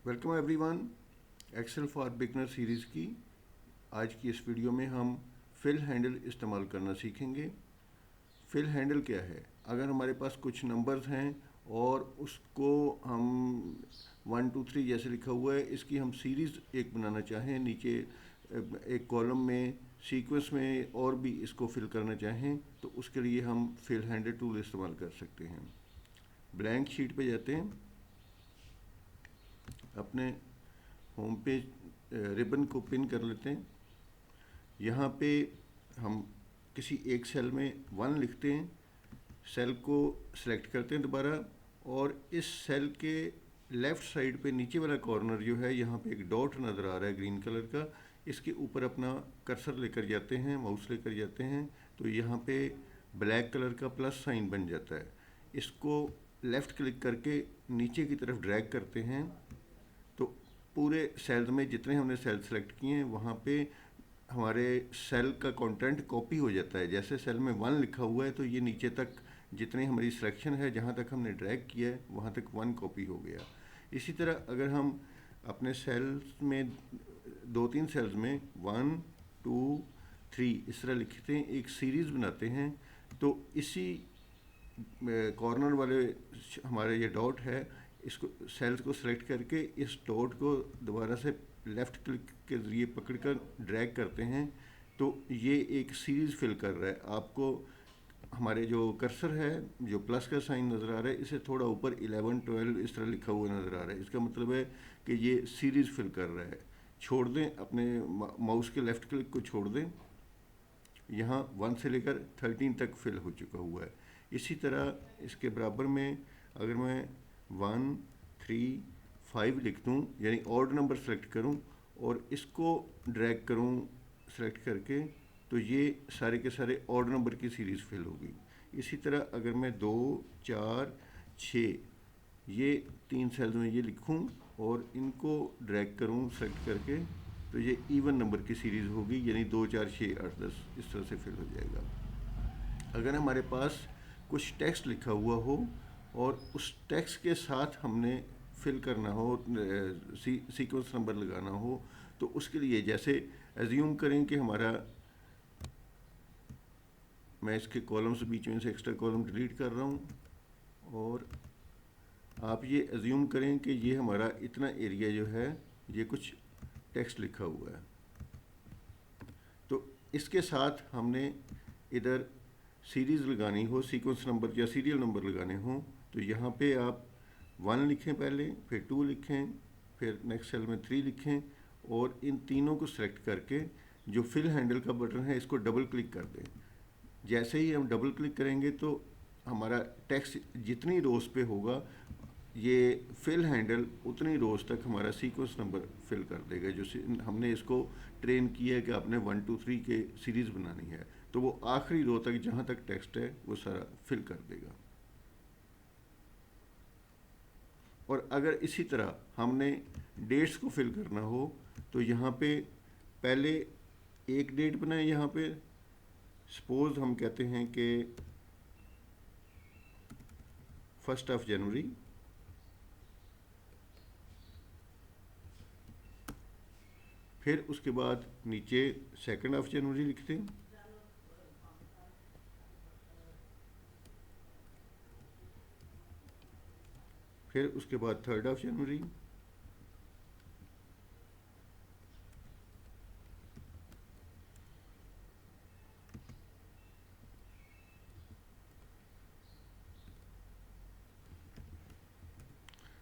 Welcome everyone. Excel for beginner series की आज की इस वीडियो में हम फिल हैंडल इस्तेमाल करना सीखेंगे। फिल हैंडल क्या है? अगर हमारे पास कुछ नंबर्स हैं और उसको हम 1 2 3 जैसे लिखा हुआ है, इसकी हम सीरीज़ एक बनाना चाहें, नीचे एक कॉलम में सीक्वेंस में और भी इसको फिल करना चाहें, तो उसके लिए हम फिल हैंडल टूल इस्तेमाल कर सकते हैं। ब्लैंक शीट पे जाते हैं, अपने होम पेज रिबन को पिन कर लेते हैं। यहाँ पे हम किसी एक सेल में 1 लिखते हैं, सेल को सिलेक्ट करते हैं दोबारा, और इस सेल के लेफ़्ट साइड पे नीचे वाला कॉर्नर जो है, यहाँ पे एक डॉट नज़र आ रहा है ग्रीन कलर का, इसके ऊपर अपना कर्सर लेकर जाते हैं, माउस लेकर जाते हैं, तो यहाँ पे ब्लैक कलर का प्लस साइन बन जाता है। इसको लेफ़्ट क्लिक करके नीचे की तरफ ड्रैग करते हैं, तो पूरे सेल्स में जितने हमने सेल सेलेक्ट किए हैं वहाँ पे हमारे सेल का कंटेंट कॉपी हो जाता है। जैसे सेल में 1 लिखा हुआ है, तो ये नीचे तक जितनी हमारी सिलेक्शन है, जहाँ तक हमने ड्रैग किया है, वहाँ तक 1 कॉपी हो गया। इसी तरह अगर हम अपने सेल्स में 2-3 सेल्स में 1 2 3 इस तरह लिखते हैं, एक सीरीज़ बनाते हैं, तो इसी कॉर्नर वाले हमारे ये डॉट है, इसको सेल्स को सिलेक्ट करके इस डॉट को दोबारा से लेफ़्ट क्लिक के ज़रिए पकड़कर ड्रैग करते हैं, तो ये एक सीरीज़ फिल कर रहा है। आपको हमारे जो कर्सर है, जो प्लस का साइन नज़र आ रहा है, इसे थोड़ा ऊपर 11 12 इस तरह लिखा हुआ नज़र आ रहा है। इसका मतलब है कि ये सीरीज़ फिल कर रहा है। छोड़ दें, अपने माउस के लेफ़्ट क्लिक को छोड़ दें, यहाँ 1 से लेकर 13 तक फिल हो चुका हुआ है। इसी तरह इसके बराबर में अगर मैं 1 3 5 लिख दूँ, यानी ऑड नंबर सेलेक्ट करूँ और इसको ड्रैग करूँ सेलेक्ट करके, तो ये सारे के सारे ऑड नंबर की सीरीज़ फिल होगी। इसी तरह अगर मैं 2 4 6 ये 3 सेल्स में ये लिखूँ और इनको ड्रैग करूँ सेलेक्ट करके, तो ये इवन नंबर की सीरीज़ होगी, यानी 2 4 6 8 10 इस तरह से फिल हो जाएगा। अगर हमारे पास कुछ टेक्स्ट लिखा हुआ हो और उस टेक्स्ट के साथ हमने फिल करना हो, सीक्वेंस नंबर लगाना हो, तो उसके लिए जैसे एज्यूम करें कि हमारा, मैं इसके कॉलम्स बीच में से एक्स्ट्रा कॉलम डिलीट कर रहा हूँ, और आप ये एज्यूम करें कि ये हमारा इतना एरिया जो है, ये कुछ टेक्स्ट लिखा हुआ है, तो इसके साथ हमने इधर सीरीज़ लगानी हो, सीक्वेंस नंबर या सीरियल नंबर लगाने हों, तो यहाँ पे आप 1 लिखें पहले, फिर 2 लिखें, फिर नेक्स्ट सेल में 3 लिखें, और इन तीनों को सिलेक्ट करके जो फिल हैंडल का बटन है, इसको डबल क्लिक कर दें। जैसे ही हम डबल क्लिक करेंगे तो हमारा टेक्स्ट जितनी रोज़ पे होगा, ये फिल हैंडल उतनी रोज़ तक हमारा सीक्वेंस नंबर फिल कर देगा। जो हमने इसको ट्रेन किया है कि आपने 1 2 3 के सीरीज़ बनानी है, तो वो आखिरी रो तक जहाँ तक टेक्स्ट है वो सारा फिल कर देगा। और अगर इसी तरह हमने डेट्स को फिल करना हो, तो यहाँ पे पहले एक डेट बनाए। यहाँ पे सपोज हम कहते हैं कि 1 जनवरी, फिर उसके बाद नीचे 2 जनवरी लिखते हैं, फिर उसके बाद 3 जनवरी,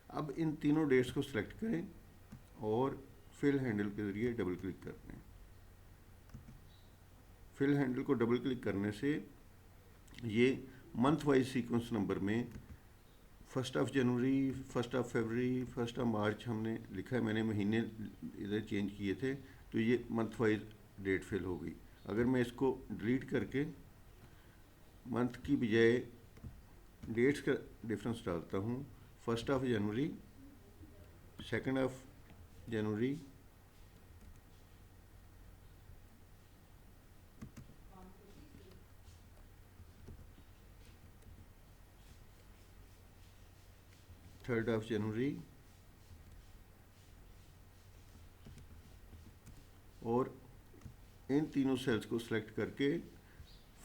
अब इन तीनों डेट्स को सिलेक्ट करें और फिल हैंडल के ज़रिए डबल क्लिक कर दें। फिल हैंडल को डबल क्लिक करने से ये मंथ वाइज सीक्वेंस नंबर में 1 जनवरी, 1 फरवरी, 1 मार्च हमने लिखा है, मैंने महीने इधर चेंज किए थे, तो ये मंथ वाइज डेट फिल हो गई। अगर मैं इसको डिलीट करके मंथ की बजाय डेट्स का डिफरेंस डालता हूँ, 1 जनवरी, 2 जनवरी, 3 जनवरी, इन तीनों सेल्स को सिलेक्ट करके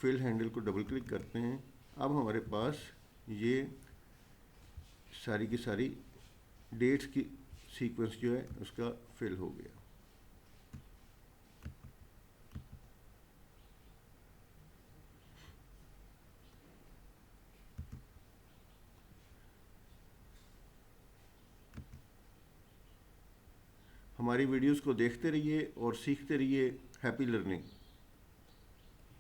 फिल हैंडल को डबल क्लिक करते हैं। अब हमारे पास ये सारी की सारी डेट्स की सीक्वेंस जो है उसका फिल हो गया। हमारी वीडियोस को देखते रहिए और सीखते रहिए। Happy learning.